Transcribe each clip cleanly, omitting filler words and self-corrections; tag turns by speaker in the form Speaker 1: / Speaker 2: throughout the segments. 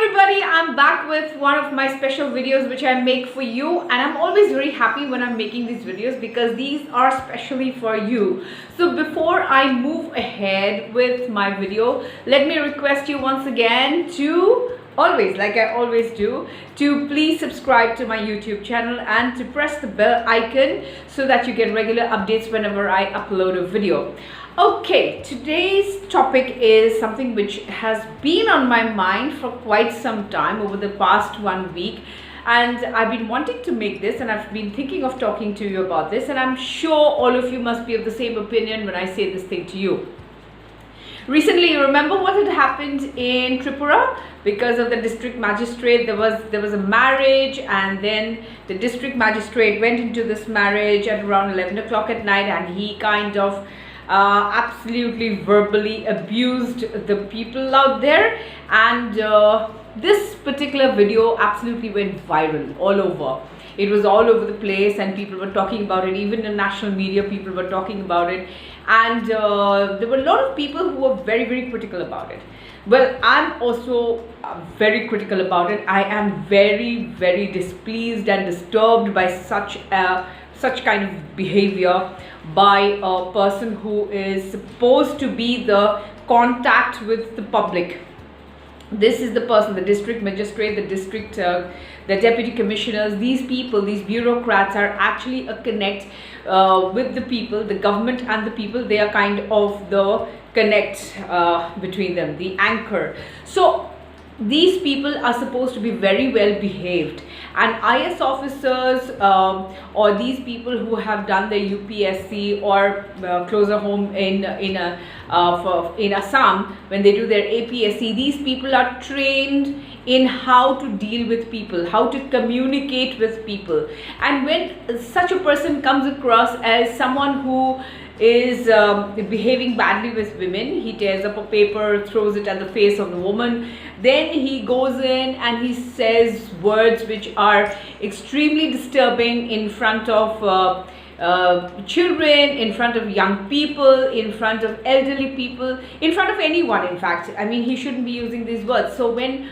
Speaker 1: everybody, I'm back with one of my special videos which I make for you, and I'm always very happy when I'm making these videos because these are specially for you. So before I move ahead with my video, let me request you once again to always, like I always do, to please subscribe to my YouTube channel and to press the bell icon so that you get regular updates whenever I upload a video. Okay, today's topic is something which has been on my mind for quite some time over the past 1 week, and I've been wanting to make this and I've been thinking of talking to you about this, and I'm sure all of you must be of the same opinion when I say this thing to you. Recently, you remember what had happened in Tripura? Because of the district magistrate, there was a marriage, and then the district magistrate went into this marriage at around 11 o'clock at night, and he kind of absolutely verbally abused the people out there, and this particular video absolutely went viral all over. It was all over the place and people were talking about it. Even in national media, people were talking about it, and there were a lot of people who were very, very critical about it. Well, I'm also very critical about it. I am very, very displeased and disturbed by such kind of behavior by a person who is supposed to be the contact with the public. This is the person, the district magistrate, the deputy commissioners. These people, these bureaucrats are actually a connect with the people, the government and the people. They are kind of the connect between them, the anchor. So these people are supposed to be very well behaved, and IS officers or these people who have done their UPSC or closer home in Assam, when they do their APSC, these people are trained in how to deal with people, how to communicate with people. And when such a person comes across as someone who is behaving badly with women, he tears up a paper, throws it at the face of the woman, then he goes in and he says words which are extremely disturbing in front of children, in front of young people, in front of elderly people, in front of anyone. In fact, I mean, he shouldn't be using these words. So when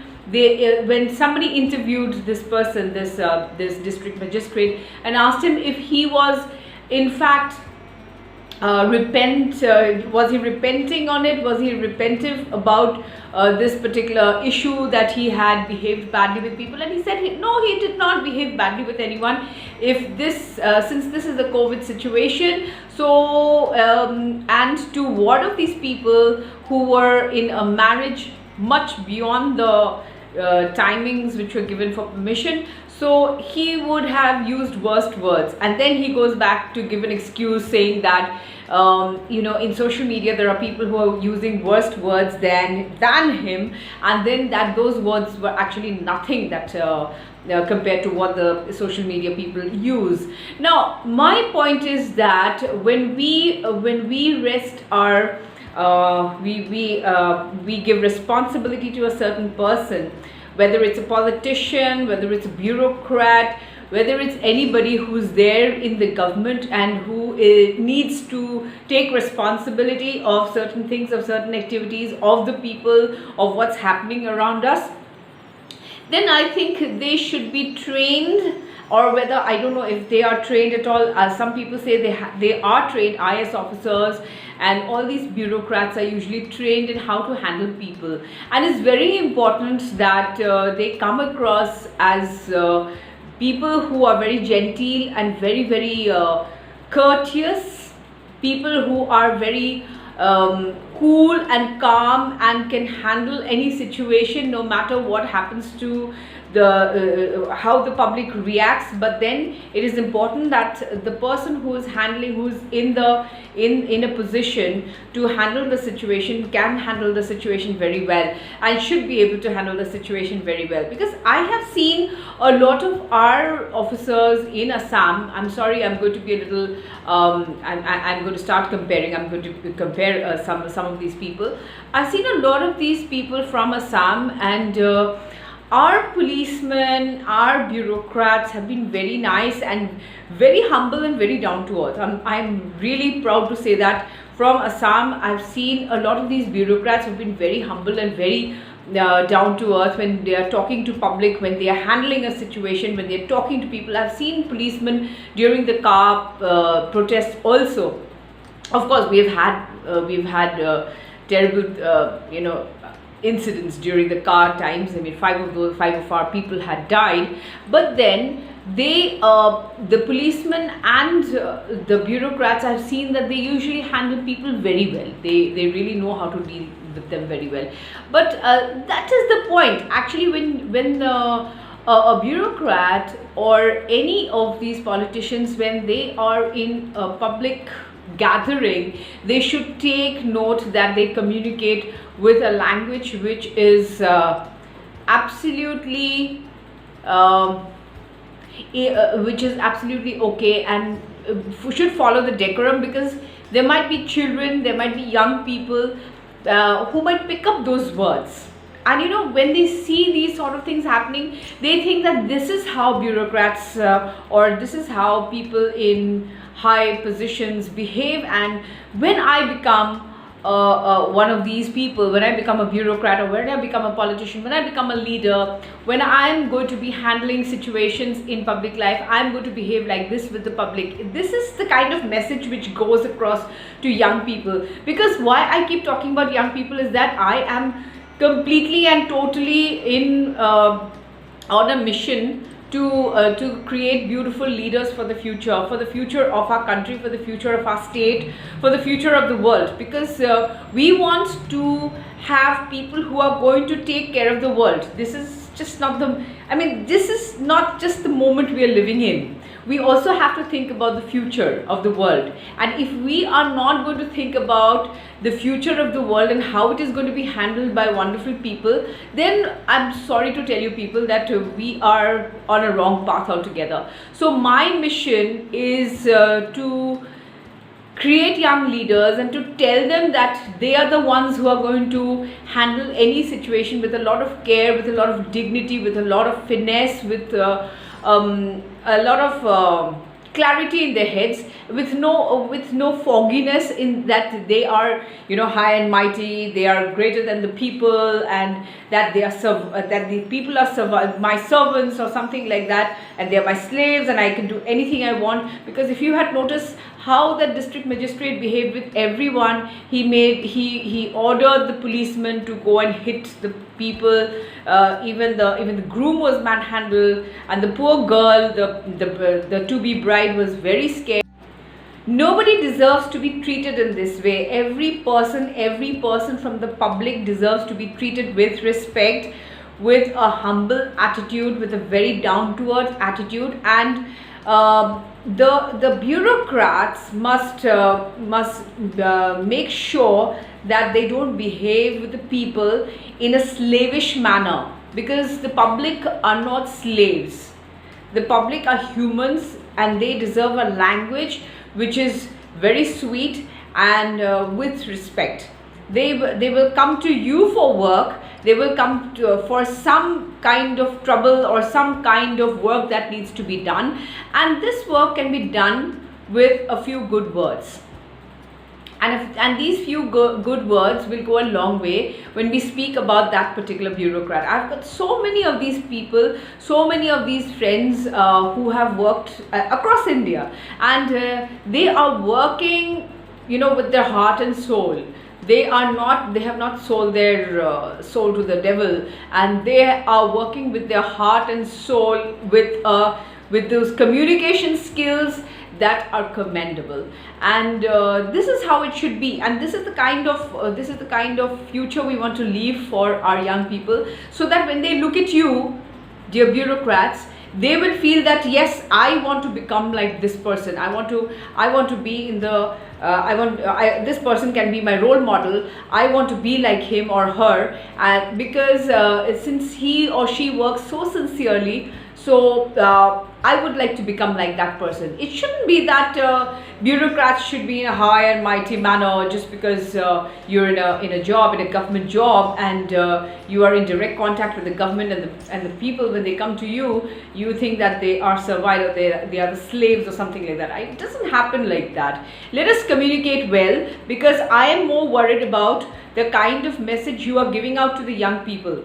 Speaker 1: somebody interviewed this person, this district magistrate, and asked him if he was in fact was he repenting on it, was he repentive about this particular issue that he had behaved badly with people, and he said no, he did not behave badly with anyone. If this since this is a COVID situation, so and to ward off these people who were in a marriage much beyond the timings which were given for permission, so he would have used worst words. And then he goes back to give an excuse saying that in social media there are people who are using worst words than him, and then that those words were actually nothing that compared to what the social media people use. Now my point is that when we rest our we give responsibility to a certain person, whether it's a politician, whether it's a bureaucrat, whether it's anybody who's there in the government and who needs to take responsibility of certain things, of certain activities, of the people, of what's happening around us, then I think they should be trained. Or whether, I don't know if they are trained at all. Some people say they are trained. IS officers and all these bureaucrats are usually trained in how to handle people, and it's very important that they come across as people who are very genteel and very, very courteous, people who are very cool and calm and can handle any situation no matter what happens to how the public reacts. But then it is important that the person who is handling, who is in a position to handle the situation, can handle the situation very well and should be able to handle the situation very well. Because I have seen a lot of our officers in Assam, I'm sorry, I'm going to be a little I'm going to start comparing. I'm going to compare some of these people. I've seen a lot of these people from Assam, and our policemen, our bureaucrats have been very nice and very humble and very down to earth. I'm really proud to say that from Assam, I've seen a lot of these bureaucrats have been very humble and very down to earth when they are talking to public, when they are handling a situation, when they are talking to people. I've seen policemen during the car protests also. Of course, we've had terrible incidents during the car times. I mean, five of our people had died, but then the policemen and the bureaucrats, I've seen that they usually handle people very well. They really know how to deal with them very well. But that is the point. Actually, when a bureaucrat or any of these politicians, when they are in a public gathering, they should take note that they communicate with a language which is absolutely okay, and should follow the decorum, because there might be children, there might be young people who might pick up those words. And when they see these sort of things happening, they think that this is how bureaucrats or this is how people in high positions behave. And when I become one of these people, when I become a bureaucrat, or when I become a politician, when I become a leader, when I'm going to be handling situations in public life, I'm going to behave like this with the public. This is the kind of message which goes across to young people. Because why I keep talking about young people is that I am completely and totally on a mission to create beautiful leaders for the future of our country, for the future of our state, for the future of the world. Because we want to have people who are going to take care of the world. This is just not this is not just the moment we are living in. We also have to think about the future of the world. And if we are not going to think about the future of the world and how it is going to be handled by wonderful people, then I'm sorry to tell you people that we are on a wrong path altogether. So my mission is to create young leaders and to tell them that they are the ones who are going to handle any situation with a lot of care, with a lot of dignity, with a lot of finesse, with a lot of clarity in their heads, with no fogginess in that they are high and mighty, they are greater than the people, and that they are that the people are my servants or something like that, and they are my slaves and I can do anything I want. Because if you had noticed how the district magistrate behaved with everyone, he ordered the policemen to go and hit the people. Even the groom was manhandled, and the poor girl, the to-be bride, was very scared. Nobody deserves to be treated in this way. Every person from the public deserves to be treated with respect, with a humble attitude, with a very down-to-earth attitude. And the bureaucrats must make sure that they don't behave with the people in a slavish manner, because the public are not slaves. The public are humans, and they deserve a language which is very sweet and with respect. They will come to you for work. They will come for some kind of trouble or some kind of work that needs to be done, and this work can be done with a few good words. And these few good words will go a long way when we speak about that particular bureaucrat. I've got so many of these people, so many of these friends who have worked across India, and they are working, with their heart and soul. They have not sold their soul to the devil, and they are working with their heart and soul, with those communication skills that are commendable. And this is how it should be, and this is the kind of future we want to leave for our young people, so that when they look at you, dear bureaucrats, they will feel that yes, I want to become like this person. I want to be in the this person can be my role model. I want to be like him or her, because since he or she works so sincerely, So I would like to become like that person. It shouldn't be that bureaucrats should be in a high and mighty manner just because you're in a job, in a government job, and you are in direct contact with the government and the people. When they come to you, you think that they are servile, or they are the slaves or something like that. It doesn't happen like that. Let us communicate well, because I am more worried about the kind of message you are giving out to the young people,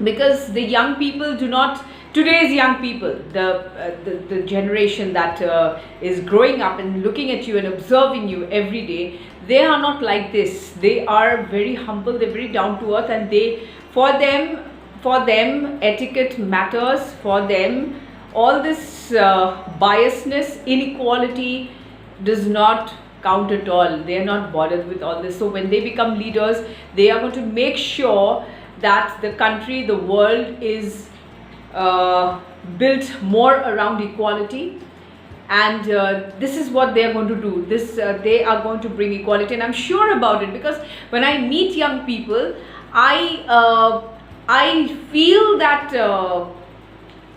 Speaker 1: because the young people do not, today's young people, the generation that is growing up and looking at you and observing you every day, they are not like this. They are very humble, they're very down to earth, and for them etiquette matters. For them all this biasness, inequality does not count at all. They are not bothered with all this. So when they become leaders, they are going to make sure that the country, the world is built more around equality, and this is what they are going to do. They are going to bring equality, and I'm sure about it, because when I meet young people, I feel that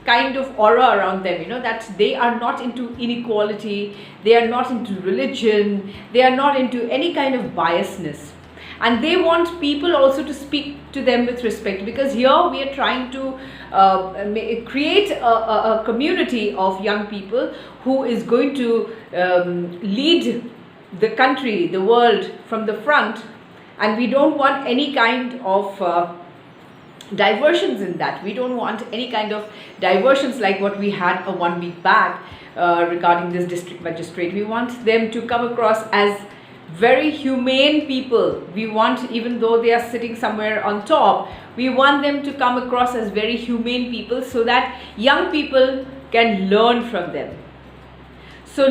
Speaker 1: kind of aura around them, that they are not into inequality, they are not into religion, they are not into any kind of biasness. And they want people also to speak to them with respect, because here we are trying to create a community of young people who is going to lead the country, the world from the front, and we don't want any kind of diversions in that. We don't want any kind of diversions like what we had 1 week back regarding this district magistrate. We want them to come across as very humane people. We want, even though they are sitting somewhere on top, we want them to come across as very humane people, so that young people can learn from them. So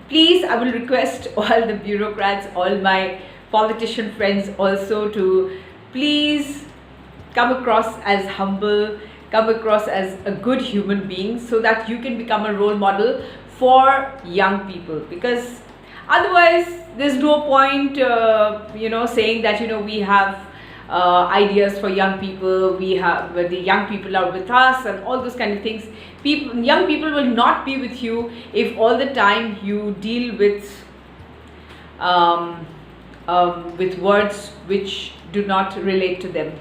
Speaker 1: please, I will request all the bureaucrats, all my politician friends also, to please come across as humble, come across as a good human being, so that you can become a role model for young people. Because otherwise there's no point saying that we have ideas for young people, the young people are with us and all those kind of things. Young people will not be with you if all the time you deal with words which do not relate to them.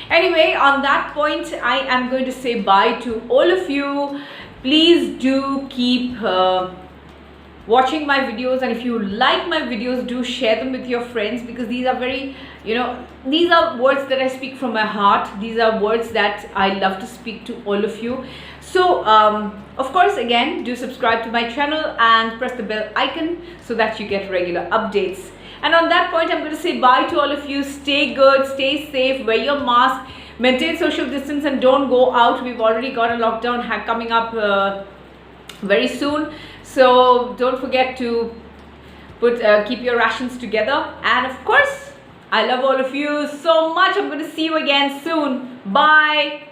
Speaker 1: Anyway, on that point, I am going to say bye to all of you. Please do keep watching my videos, and if you like my videos, do share them with your friends, because these are very, these are words that I speak from my heart. These are words that I love to speak to all of you. So of course, again, do subscribe to my channel and press the bell icon so that you get regular updates. And on that point, I'm going to say bye to all of you. Stay good, stay safe, wear your mask, maintain social distance, and don't go out. We've already got a lockdown coming up very soon. So don't forget to keep your rations together. And of course, I love all of you so much. I'm going to see you again soon. Bye.